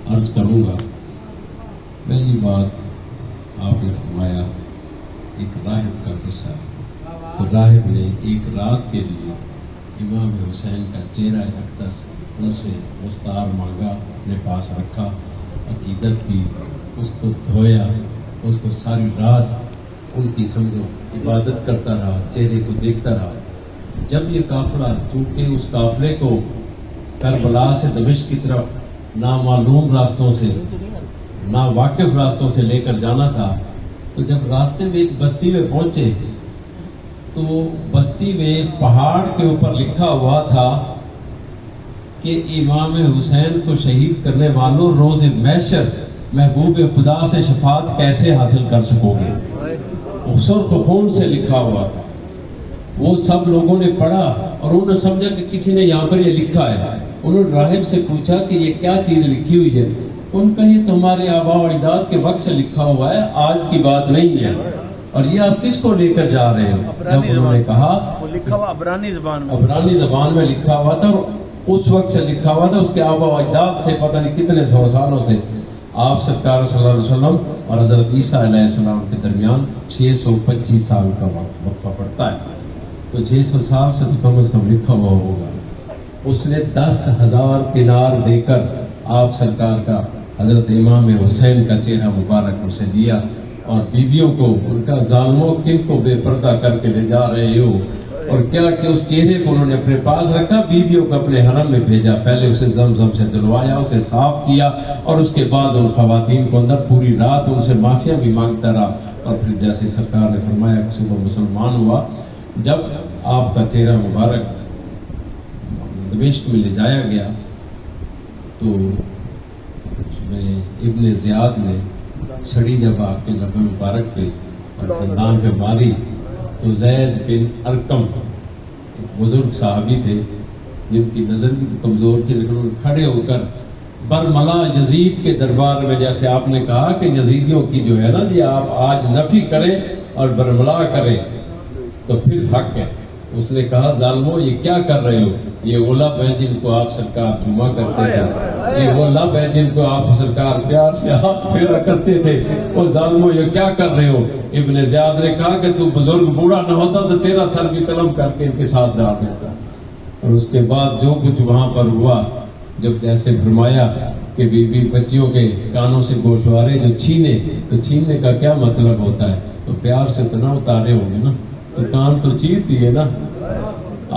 عرض کروں گا۔ پہلی بات آپ نے فرمایا ایک راہب کا قصہ، تو راہب نے ایک رات کے لیے امام حسین کا چہرہ اقدس ان سے مستعار مانگا، اپنے پاس رکھا، عقیدت کی، اس کو دھویا، اس کو ساری رات ان کی سمجھو عبادت کرتا رہا، چہرے کو دیکھتا رہا۔ جب یہ قافلہ، چونکہ اس قافلے کو کربلا سے دمشق کی طرف نامعلوم راستوں سے، ناواقف راستوں سے لے کر جانا تھا، تو جب راستے میں ایک بستی میں پہنچے تو بستی میں پہاڑ کے اوپر لکھا ہوا تھا کہ امام حسین کو شہید کرنے والوں روز محشر محبوب خدا سے شفاعت کیسے حاصل کر سکو گے، سرخ خون سے لکھا ہوا تھا۔ وہ سب لوگوں نے پڑھا اور انہوں نے سمجھا کہ کسی نے یہاں پر یہ لکھا ہے۔ انہوں نے راہب سے پوچھا کہ یہ کیا چیز لکھی ہوئی ہے؟ ان کا یہ تو ہمارے آباء و اجداد کے وقت سے لکھا ہوا ہے، آج کی بات نہیں ہے، اور یہ آپ کس کو لے کر جا رہے ہو؟ جب انہوں نے کہا وہ لکھا ہوا عبرانی زبان میں لکھا ہوا تھا، اور اس وقت سے لکھا ہوا تھا، اس کے آباء و اجداد سے پتہ نہیں کتنے سو سالوں سے۔ آپ سرکار صلی اللہ علیہ وسلم اور حضرت عیسیٰ علیہ السلام کے درمیان 625 سال کا وقفہ پڑتا ہے، تو 600 سال سے تو کم از کم لکھا ہوا ہوگا۔ اس نے 10,000 دینار دے کر آپ سرکار کا حضرت امام حسین کا چہرہ مبارک اسے دیا، اور بیویوں کو ان کا ظالموں کن کو بے پردہ کر کے لے جا رہے ہو، اور کیا کہ اس چہرے کو انہوں نے اپنے پاس رکھا، بیویوں کو اپنے حرم میں بھیجا، پہلے اسے زمزم سے دھلوایا، اسے صاف کیا، اور اس کے بعد ان خواتین کو اندر پوری رات ان سے معافیاں بھی مانگتا رہا، اور پھر جیسے سرکار نے فرمایا کہ صبح مسلمان ہوا۔ جب آپ کا چہرہ مبارک دمشق میں لے جایا گیا تو ابن زیاد نے چھڑی جب آپ کے لبِ مبارک پہ اور خاندان پہ ماری، تو زید بن ارقم بزرگ صحابی تھے جن کی نظر بھی کمزور تھی، لیکن انہوں نے کھڑے ہو کر برملا یزید کے دربار میں، جیسے آپ نے کہا کہ یزیدیوں کی جو ہے نا جی، آپ آج نفی کریں اور برملا کریں تو پھر حق ہے۔ اس نے کہا ظالموں یہ کیا کر رہے ہو؟ یہ وہ لب ہیں جن کو آپ سرکار چوما کرتے تھے، یہ وہ لب ہیں جن کو آپ سرکار پیار سے ہاتھ پھیرا کرتے تھے، وہ ظالموں یہ کیا کر رہے ہو؟ ابن زیاد نے کہا کہ تو بزرگ بوڑھا نہ ہوتا تو تیرا سر بھی قلم کر کے ان کے ساتھ ڈال دیتا۔ اور اس کے بعد جو کچھ وہاں پر ہوا، جب جیسے فرمایا کہ بیوی بچیوں کے کانوں سے گوشوارے جو چھینے، تو چھیننے کا کیا مطلب ہوتا ہے؟ تو پیار سے تو نہ اتارے ہوں گے نا، تو کان تو چیر دیے نا،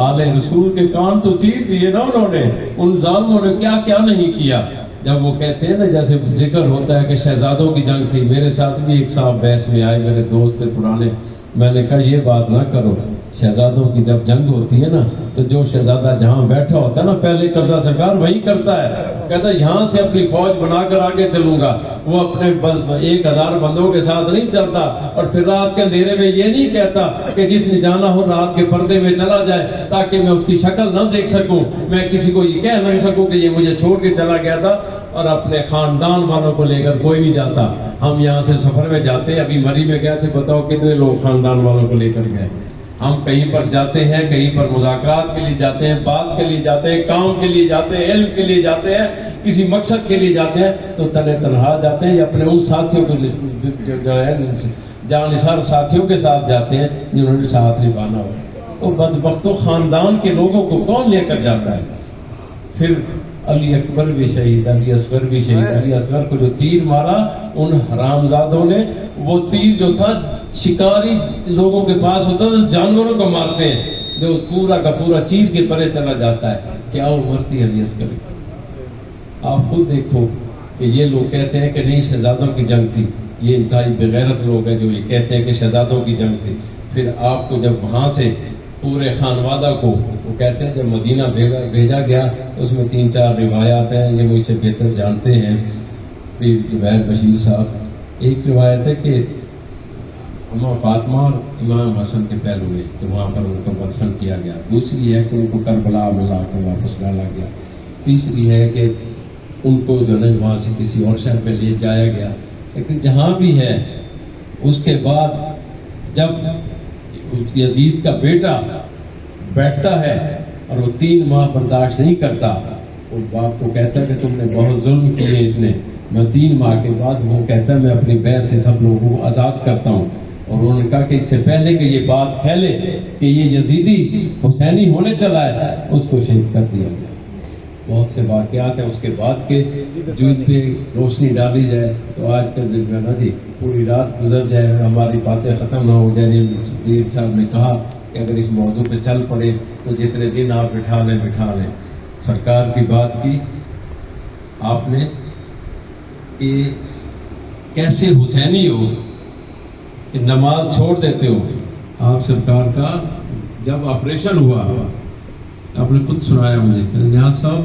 آل رسول کے کان تو چیر دیے نا انہوں نے۔ ان ظالموں نے کیا کیا نہیں کیا۔ جب وہ کہتے ہیں نا، جیسے ذکر ہوتا ہے کہ شہزادوں کی جنگ تھی، میرے ساتھ بھی ایک صاحب بحث میں آئے، میرے دوست تھے پرانے، میں نے کہا یہ بات نہ کرو، شہزادوں کی جب جنگ ہوتی ہے نا تو جو شہزادہ جہاں بیٹھا ہوتا ہے نا پہلے قبضہ سرکار وہی کرتا ہے، کہتا ہے یہاں سے اپنی فوج بنا کر آگے چلوں گا، وہ اپنے 1000 بندوں کے ساتھ نہیں چلتا، اور پھر رات کے اندھیرے میں یہ نہیں کہتا کہ جس نے جانا ہو رات کے پردے میں چلا جائے تاکہ میں اس کی شکل نہ دیکھ سکوں، میں کسی کو یہ کہہ نہیں سکوں کہ یہ مجھے چھوڑ کے چلا گیا تھا، اور اپنے خاندان والوں کو لے کر کوئی نہیں جاتا۔ ہم یہاں سے سفر میں جاتے ہیں، ابھی مری میں گئے تھے، بتاؤ کتنے لوگ خاندان والوں کو لے کر گئے۔ ہم کہیں پر جاتے ہیں، کہیں پر مذاکرات کے لیے جاتے ہیں، بات کے لیے جاتے ہیں، کام کے لیے جاتے ہیں، علم کے لیے جاتے ہیں، کسی مقصد کے لیے جاتے ہیں، تو تنہا تنہا جاتے ہیں یا اپنے ان ساتھیوں کو جو ہے جانثار ساتھیوں کے ساتھ جاتے ہیں جنہوں نے ساتھ نبھانا ہو۔ تو بدبختوں خاندان کے لوگوں کو کون لے کر جاتا ہے؟ پھر علی اکبر بھی شہید، علی اصغر بھی شہید۔ علی اصغر کو جو تیر مارا ان حرامزادوں نے، وہ تیر جو تھا شکاری لوگوں کے پاس ہوتا ہے، جانوروں کو مارتے ہیں، جو پورا کا پورا چیر کے پرے چلا جاتا ہے۔ کیا عمر تھی علی اصغر کی؟ آپ خود دیکھو کہ یہ لوگ کہتے ہیں کہ نہیں شہزادوں کی جنگ تھی، یہ انتہائی بغیرت لوگ ہیں جو یہ کہتے ہیں کہ شہزادوں کی جنگ تھی۔ پھر آپ کو جب وہاں سے پورے خانوادہ کو، وہ کہتے ہیں جب مدینہ بھیجا گیا تو اس میں 3-4 روایات ہیں، یہ مجھ سے بہتر جانتے ہیں پیر جبیر بشیر صاحب۔ ایک روایت ہے کہ اماں فاطمہ اور امام حسن کے پہلو میں کہ وہاں پر ان کو مدفن کیا گیا۔ دوسری ہے کہ ان کو کربلا میں لا کر واپس ڈالا گیا۔ تیسری ہے کہ ان کو جو ہے وہاں سے کسی اور شہر میں لے جایا گیا۔ لیکن جہاں بھی ہے، اس کے بعد جب یزید کا بیٹا بیٹھتا ہے اور وہ 3 ماہ برداشت نہیں کرتا، وہ باپ کو کہتا ہے کہ تم نے بہت ظلم کیے اس نے. میں 3 ماہ کے بعد وہ کہتا ہے میں اپنی بیعت سے سب لوگوں کو آزاد کرتا ہوں. اور انہوں نے کہا کہ اس سے پہلے کہ یہ بات پھیلے کہ یہ یزیدی حسینی ہونے چلا ہے, اس کو شہید کر دیا گیا. بہت سے واقعات ہیں اس کے بعد کے جو ان پہ روشنی ڈالی جائے تو آج کا دن نا جی پوری رات گزر جائے, ہماری باتیں ختم نہ ہو جائے. صدیق صاحب نے کہا کہ اگر اس موضوع پہ چل پڑے تو جتنے دن آپ بٹھا لیں. سرکار کی بات کی آپ نے کہ کیسے حسینی ہو کہ نماز چھوڑ دیتے ہو. آپ سرکار کا جب آپریشن ہوا آپ نے خود سنایا مجھے, نیاز صاحب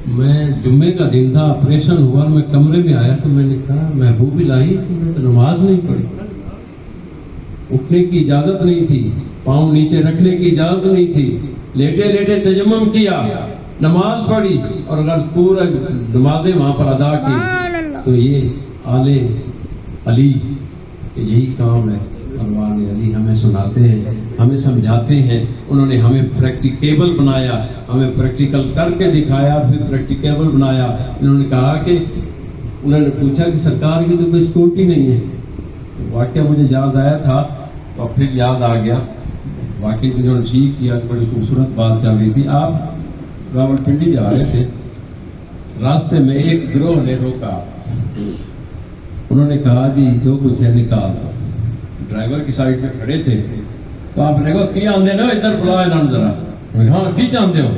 میں جمعے کا دن تھا, آپریشن ہوا اور میں کمرے میں آیا تو میں نے کہا محبوب الہی تم نے تو نماز نہیں پڑھی. اٹھنے کی اجازت نہیں تھی, پاؤں نیچے رکھنے کی اجازت نہیں تھی, لیٹے لیٹے تیمم کیا, نماز پڑھی اور اگر پورا نمازیں وہاں پر ادا کی. تو یہ آل علی یہی کام ہے. پروان علی ہمیں سناتے ہیں, ہمیں سمجھاتے ہیں. انہوں نے ہمیں پریکٹیکیبل بنایا, ہمیں پریکٹیکل کر کے دکھایا, پھر پریکٹیکیبل بنایا. انہوں نے کہا کہ انہوں نے پوچھا کہ سرکار کی تو کوئی سیکورٹی نہیں ہے. واقعہ مجھے یاد آیا تھا تو پھر یاد آ گیا. واقعی انہوں نے ٹھیک کیا, بڑی خوبصورت بات چل رہی تھی. آپ راولپنڈی جا رہے تھے, راستے میں ایک گروہ نے روکا. انہوں نے کہا جی جو کچھ ہے نکال دو. ڈرائیور کی سائڈ پہ کھڑے تھے تو آپ نے کہا کی آندے نا ادھر بلا انہوں ذرا. ہاں کی چاہتے ہو؟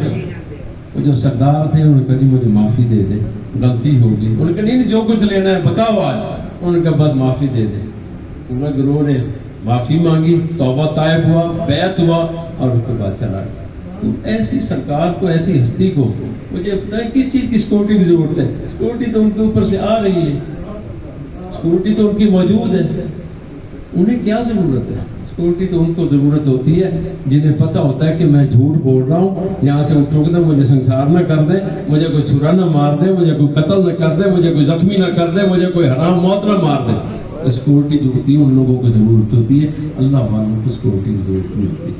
وہ جو سردار تھے انہوں نے کہا جی مجھے معافی دے دے, غلطی ہوگی. انہوں نے کہا نہیں جو کچھ لینا ہے بتاؤ آج. انہوں نے کہا بس معافی دے دے. پورا گروہ نے معافی مانگی, توبہ طائب ہوا, بیعت ہوا اور اس کے بعد چلا گیا. تو ایسی سرکار کو, ایسی ہستی کو مجھے پتہ ہے کس چیز کی سیکورٹی کی ضرورت ہے. سیکورٹی تو ان کے اوپر سے آ رہی ہے, سیکورٹی تو ان کی موجود ہے. انہیں کیا ضرورت ہے؟ سیکورٹی تو ان کو ضرورت ہوتی ہے جنہیں پتہ ہوتا ہے کہ میں جھوٹ بول رہا ہوں, یہاں سے اٹھوں گے تو مجھے سنسار نہ کر دیں, مجھے کوئی چھرا نہ مار دے, مجھے کوئی قتل نہ کر دے, مجھے کوئی زخمی نہ کر دے, مجھے کوئی حرام موت نہ مار دے. سیکورٹی جو ہوتی ہے ان لوگوں کو ضرورت ہوتی ہے, اللہ والوں کو سیکورٹی کی ضرورت نہیں ہوتی.